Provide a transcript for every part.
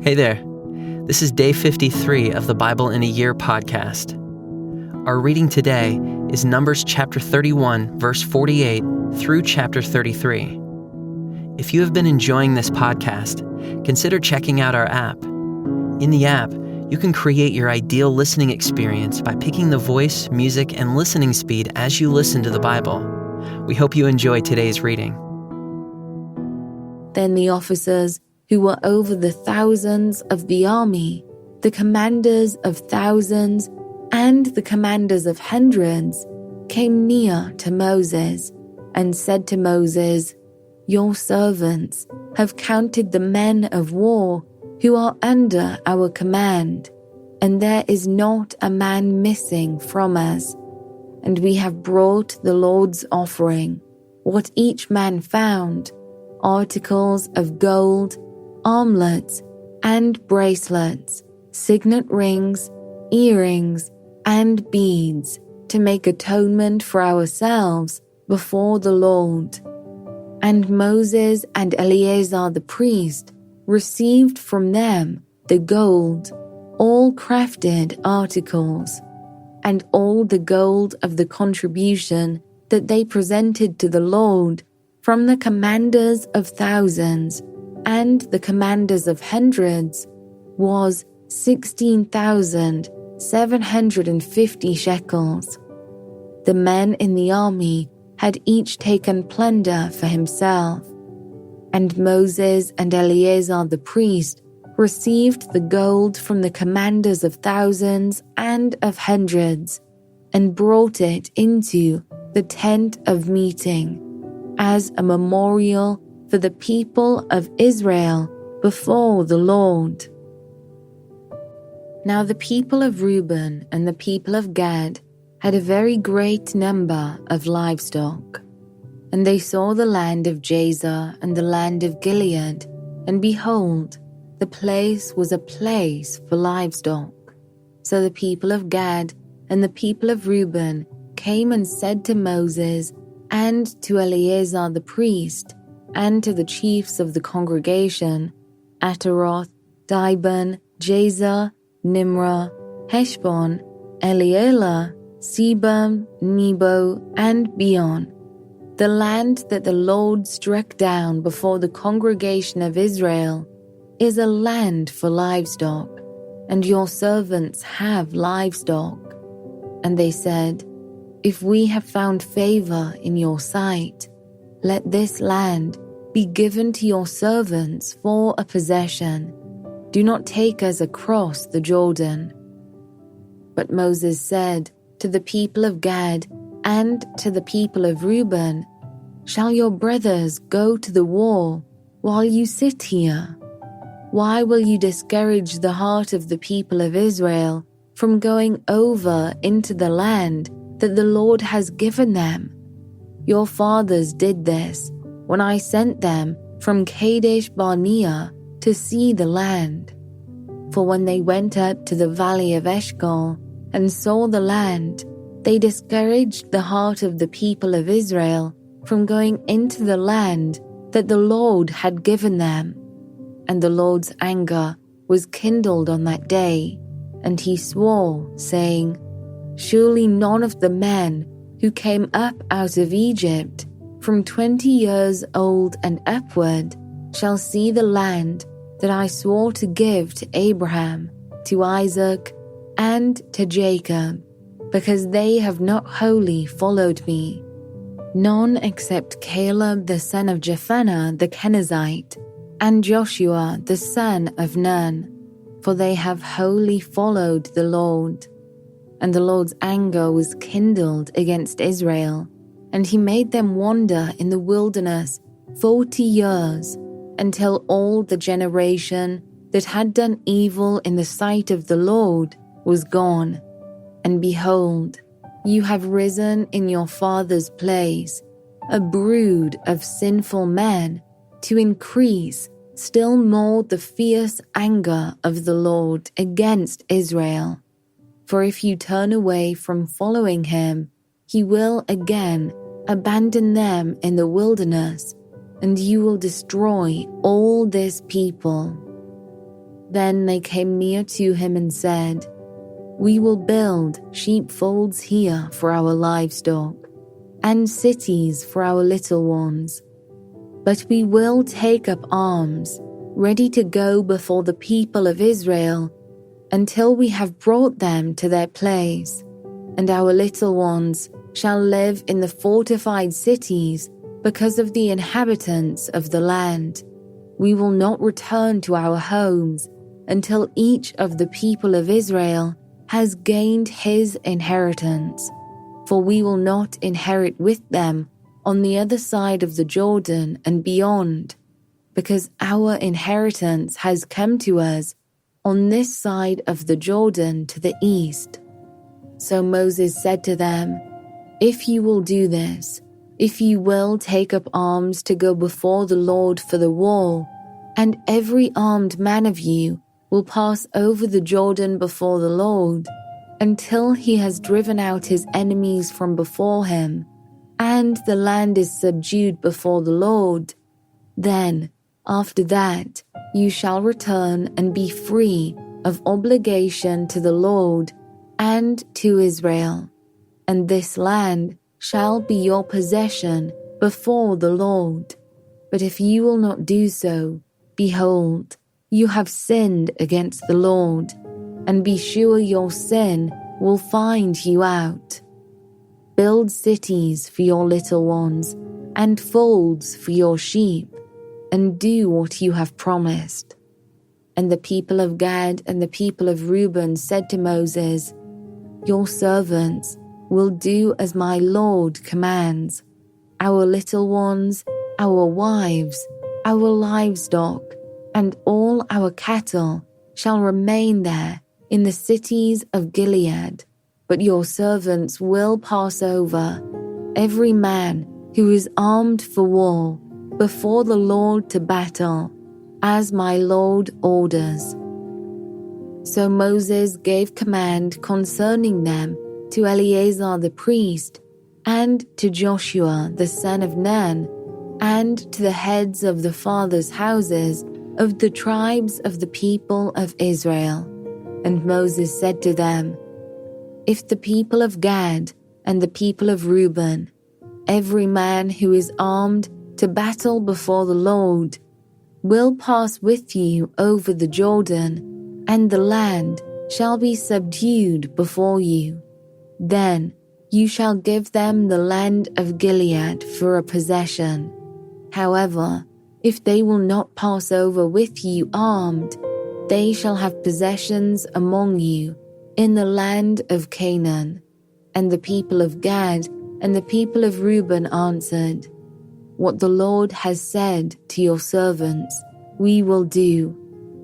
Hey there. This is day 53 of the Bible in a Year podcast. Our reading today is Numbers chapter 31, verse 48 through chapter 33. If you have been enjoying this podcast, consider checking out our app. In the app, you can create your ideal listening experience by picking the voice, music, and listening speed as you listen to the Bible. We hope you enjoy today's reading. Then the officers who were over the thousands of the army, the commanders of thousands and the commanders of hundreds, came near to Moses and said to Moses, "Your servants have counted the men of war who are under our command, and there is not a man missing from us. And we have brought the Lord's offering, what each man found, articles of gold, armlets and bracelets, signet rings, earrings, and beads, to make atonement for ourselves before the Lord." And Moses and Eleazar the priest received from them the gold, all crafted articles, and all the gold of the contribution that they presented to the Lord from the commanders of thousands and the commanders of hundreds was 16,750 shekels. The men in the army had each taken plunder for himself, and Moses and Eleazar the priest received the gold from the commanders of thousands and of hundreds, and brought it into the tent of meeting as a memorial for the people of Israel before the Lord. Now the people of Reuben and the people of Gad had a very great number of livestock. And they saw the land of Jazer and the land of Gilead, and behold, the place was a place for livestock. So the people of Gad and the people of Reuben came and said to Moses and to Eleazar the priest, and to the chiefs of the congregation, Ataroth, Dibon, Jazer, Nimrah, Heshbon, Elealeh, Sebam, Nebo, and Beon, the land that the Lord struck down before the congregation of Israel is a land for livestock, and your servants have livestock. And they said, "If we have found favor in your sight, let this land be given to your servants for a possession. Do not take us across the Jordan." But Moses said to the people of Gad and to the people of Reuben, "Shall your brothers go to the war while you sit here? Why will you discourage the heart of the people of Israel from going over into the land that the Lord has given them? Your fathers did this when I sent them from Kadesh Barnea to see the land. For when they went up to the valley of Eshcol and saw the land, they discouraged the heart of the people of Israel from going into the land that the Lord had given them. And the Lord's anger was kindled on that day, and he swore, saying, "Surely none of the men who came up out of Egypt from 20 years old and upward shall see the land that I swore to give to Abraham, to Isaac, and to Jacob, because they have not wholly followed me. None except Caleb the son of Jephunneh the Kenizzite, and Joshua the son of Nun, for they have wholly followed the Lord." And the Lord's anger was kindled against Israel, and he made them wander in the wilderness 40 years, until all the generation that had done evil in the sight of the Lord was gone. And behold, you have risen in your father's place, a brood of sinful men, to increase still more the fierce anger of the Lord against Israel. For if you turn away from following him, he will again abandon them in the wilderness, and you will destroy all this people. Then they came near to him and said, "We will build sheepfolds here for our livestock, and cities for our little ones. But we will take up arms, ready to go before the people of Israel, until we have brought them to their place. And our little ones shall live in the fortified cities because of the inhabitants of the land. We will not return to our homes until each of the people of Israel has gained his inheritance, for we will not inherit with them on the other side of the Jordan and beyond, because our inheritance has come to us on this side of the Jordan to the east." So Moses said to them, "If you will do this, if you will take up arms to go before the Lord for the war, and every armed man of you will pass over the Jordan before the Lord, until he has driven out his enemies from before him, and the land is subdued before the Lord, then, after that, you shall return and be free of obligation to the Lord and to Israel, and this land shall be your possession before the Lord. But if you will not do so, behold, you have sinned against the Lord, and be sure your sin will find you out. Build cities for your little ones, and folds for your sheep, and do what you have promised." And the people of Gad and the people of Reuben said to Moses, "Your servants will do as my Lord commands. Our little ones, our wives, our livestock, and all our cattle shall remain there in the cities of Gilead. But your servants will pass over, every man who is armed for war, before the Lord to battle, as my Lord orders." So Moses gave command concerning them to Eleazar the priest, and to Joshua the son of Nun, and to the heads of the fathers' houses of the tribes of the people of Israel. And Moses said to them, "If the people of Gad and the people of Reuben, every man who is armed to battle before the Lord, will pass with you over the Jordan, and the land shall be subdued before you, then you shall give them the land of Gilead for a possession. However, if they will not pass over with you armed, they shall have possessions among you in the land of Canaan." And the people of Gad and the people of Reuben answered, "What the Lord has said to your servants, we will do.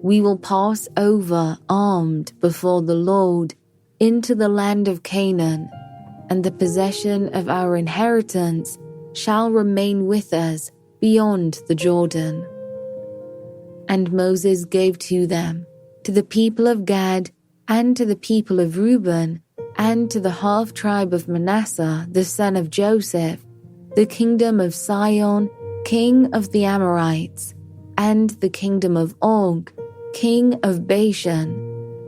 We will pass over armed before the Lord into the land of Canaan, and the possession of our inheritance shall remain with us beyond the Jordan." And Moses gave to them, to the people of Gad, and to the people of Reuben, and to the half-tribe of Manasseh, the son of Joseph, the kingdom of Sihon, king of the Amorites, and the kingdom of Og, king of Bashan,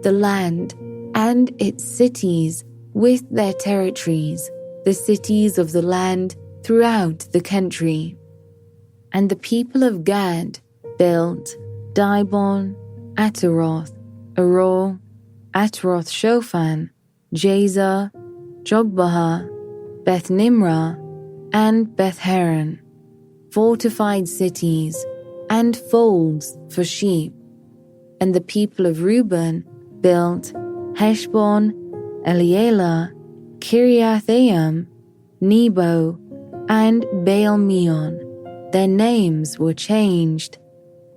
the land, and its cities with their territories, the cities of the land throughout the country. And the people of Gad built Dibon, Ataroth, Aror, Ataroth-Shophan, Jazer, Jogbehah, Beth-Nimrah, and Beth-Haran, fortified cities, and folds for sheep. And the people of Reuben built Heshbon, Elealeh, Kiriathaim, Nebo, and Baal-Meon. Their names were changed,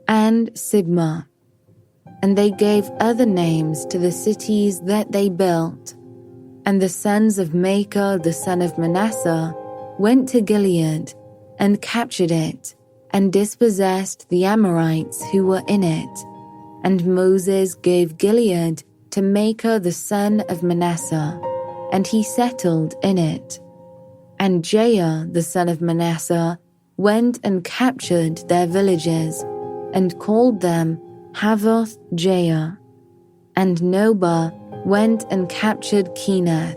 and Sibmah. And they gave other names to the cities that they built. And the sons of Machir the son of Manasseh went to Gilead, and captured it, and dispossessed the Amorites who were in it. And Moses gave Gilead to Machir the son of Manasseh, and he settled in it. And Jair the son of Manasseh went and captured their villages, and called them Havoth-Jair. And Noba went and captured Kenath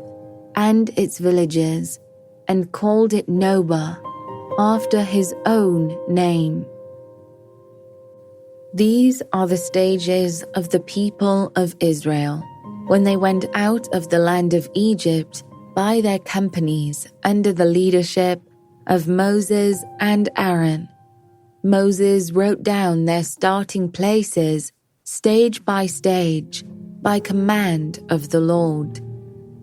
and its villages, and called it Noba, after his own name. These are the stages of the people of Israel when they went out of the land of Egypt by their companies under the leadership of Moses and Aaron. Moses wrote down their starting places, stage by stage, by command of the Lord.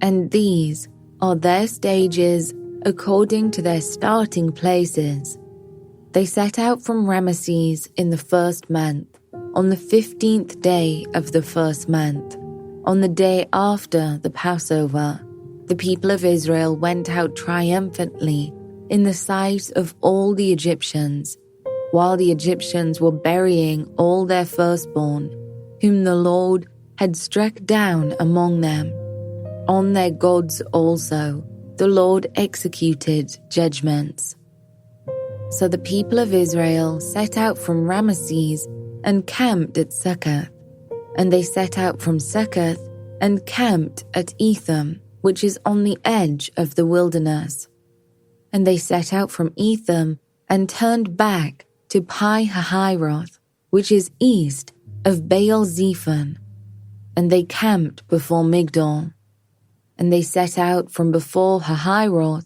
And these are their stages according to their starting places. They set out from Ramesses in the first month, on the 15th day of the first month. On the day after the Passover, the people of Israel went out triumphantly in the sight of all the Egyptians, while the Egyptians were burying all their firstborn, whom the Lord had struck down among them. On their gods also the Lord executed judgments. So the people of Israel set out from Ramesses and camped at Succoth. And they set out from Succoth and camped at Etham, which is on the edge of the wilderness. And they set out from Etham and turned back to Pi-hahiroth, which is east of Baal-zephon. And they camped before Migdol. And they set out from before Hahiroth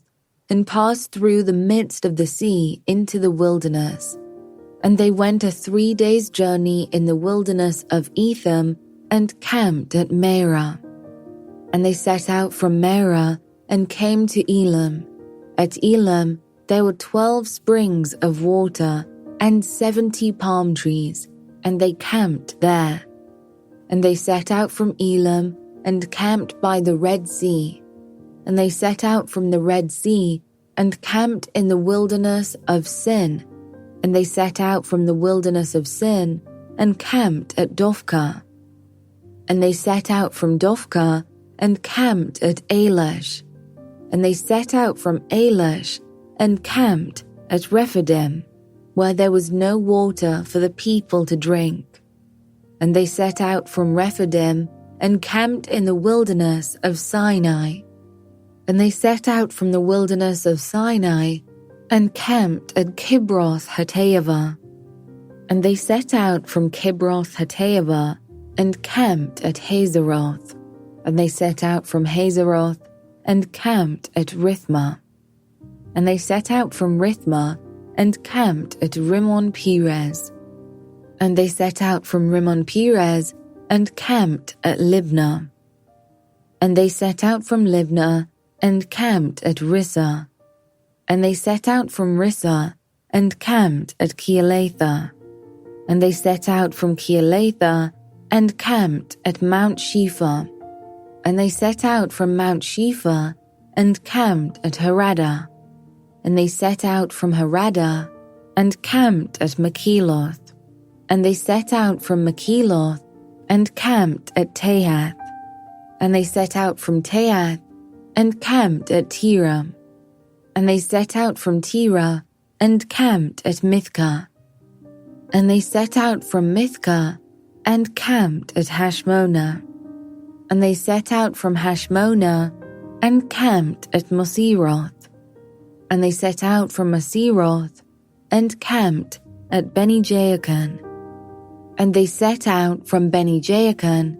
and passed through the midst of the sea into the wilderness. And they went a 3 days' journey in the wilderness of Etham and camped at Marah. And they set out from Marah and came to Elam. At Elam there were 12 springs of water and 70 palm trees, and they camped there. And they set out from Elam and camped by the Red Sea. And they set out from the Red Sea and camped in the wilderness of Sin. And they set out from the wilderness of Sin and camped at Dophkah. And they set out from Dophkah and camped at Elash. And they set out from Elash and camped at Rephidim, where there was no water for the people to drink. And they set out from Rephidim and camped in the wilderness of Sinai. And they set out from the wilderness of Sinai and camped at Kibroth-hattaavah. And they set out from Kibroth-hattaavah and camped at Hazeroth. And they set out from Hazeroth and camped at Rithmah. And they set out from Rithmah and camped at Rimmon-Perez. And they set out from Rimmon-Perez and camped at Libnah. And they set out from Libnah and camped at Rissah. And they set out from Rissah and camped at Keelatha. And they set out from Keelatha and camped at Mount Shephah. And they set out from Mount Shephah and camped at Haradah. And they set out from Haradah and camped at Makheloth. And they set out from Makheloth and camped at Tahath. And they set out from Tahath and camped at Terah. And they set out from Terah and camped at Mithkah. And they set out from Mithkah and camped at Hashmonah. And they set out from Hashmonah and camped at Moseroth. And they set out from Moseroth and camped at Beni-Jaakan. And they set out from Beni-Jaakan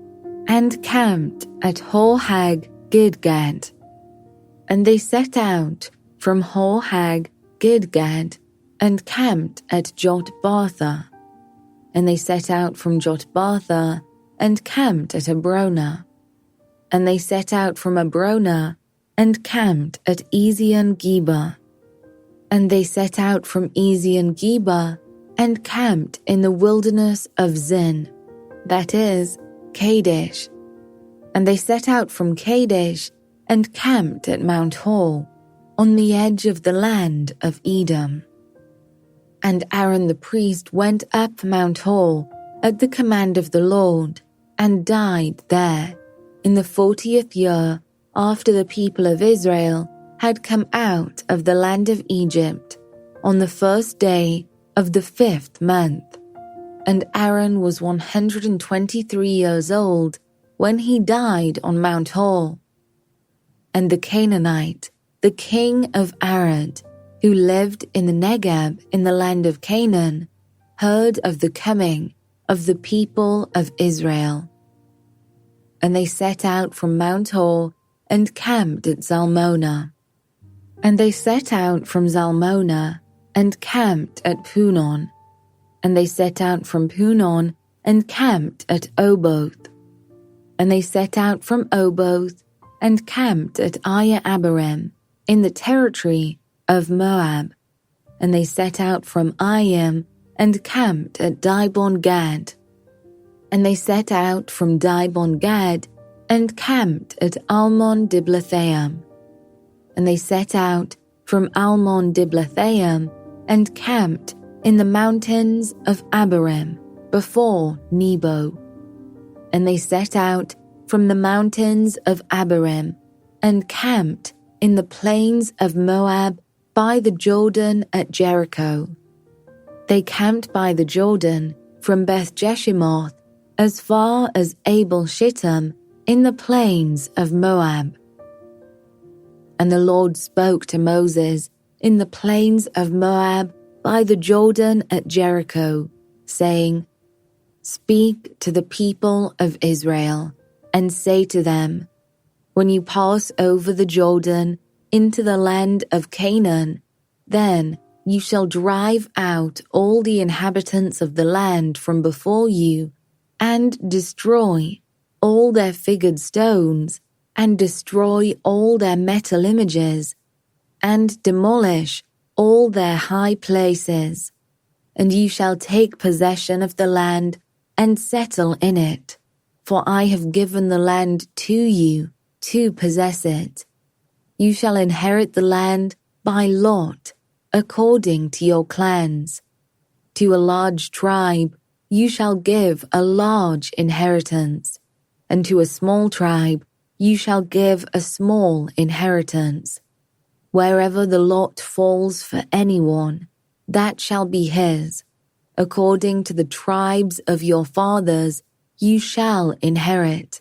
and camped at Hor-Hag-Gidgad. And they set out from Hor-Hag-Gidgad and camped at Jotbatha. And they set out from Jotbatha and camped at Abrona. And they set out from Abrona and camped at Ezion-Geber. And they set out from Ezion-Geber and camped in the wilderness of Zin, that is, Kadesh. And they set out from Kadesh and camped at Mount Hor, on the edge of the land of Edom. And Aaron the priest went up Mount Hor at the command of the Lord, and died there, in the 40th year after the people of Israel had come out of the land of Egypt, on the first day of the 5th month. and Aaron was 123 years old when he died on Mount Hor. And the Canaanite, the king of Arad, who lived in the Negeb in the land of Canaan, heard of the coming of the people of Israel. And they set out from Mount Hor and camped at Zalmonah. And they set out from Zalmonah and camped at Punon. And they set out from Punon and camped at Oboth. And they set out from Oboth and camped at Iye-Abarim in the territory of Moab. And they set out from Iyyim and camped at Dibon-Gad. And they set out from Dibon-Gad and camped at Almon-Diblathaim. And they set out from Almon-Diblathaim and camped in the mountains of Abarim before Nebo. And they set out from the mountains of Abarim and camped in the plains of Moab by the Jordan at Jericho. They camped by the Jordan from Beth-Jeshimoth as far as Abel-Shittim in the plains of Moab. And the Lord spoke to Moses in the plains of Moab by the Jordan at Jericho, saying, "Speak to the people of Israel, and say to them, when you pass over the Jordan into the land of Canaan, then you shall drive out all the inhabitants of the land from before you, and destroy all their figured stones, and destroy all their metal images, and demolish all their high places. And you shall take possession of the land and settle in it, for I have given the land to you to possess it. You shall inherit the land by lot, according to your clans. To a large tribe you shall give a large inheritance, and to a small tribe you shall give a small inheritance. Wherever the lot falls for anyone, that shall be his. According to the tribes of your fathers you shall inherit.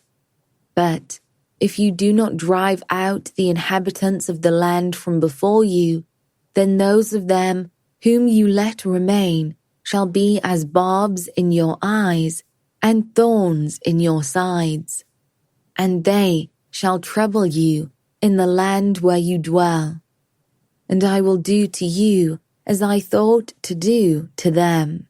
But if you do not drive out the inhabitants of the land from before you, then those of them whom you let remain shall be as barbs in your eyes and thorns in your sides. And they shall trouble you in the land where you dwell. And I will do to you as I thought to do to them.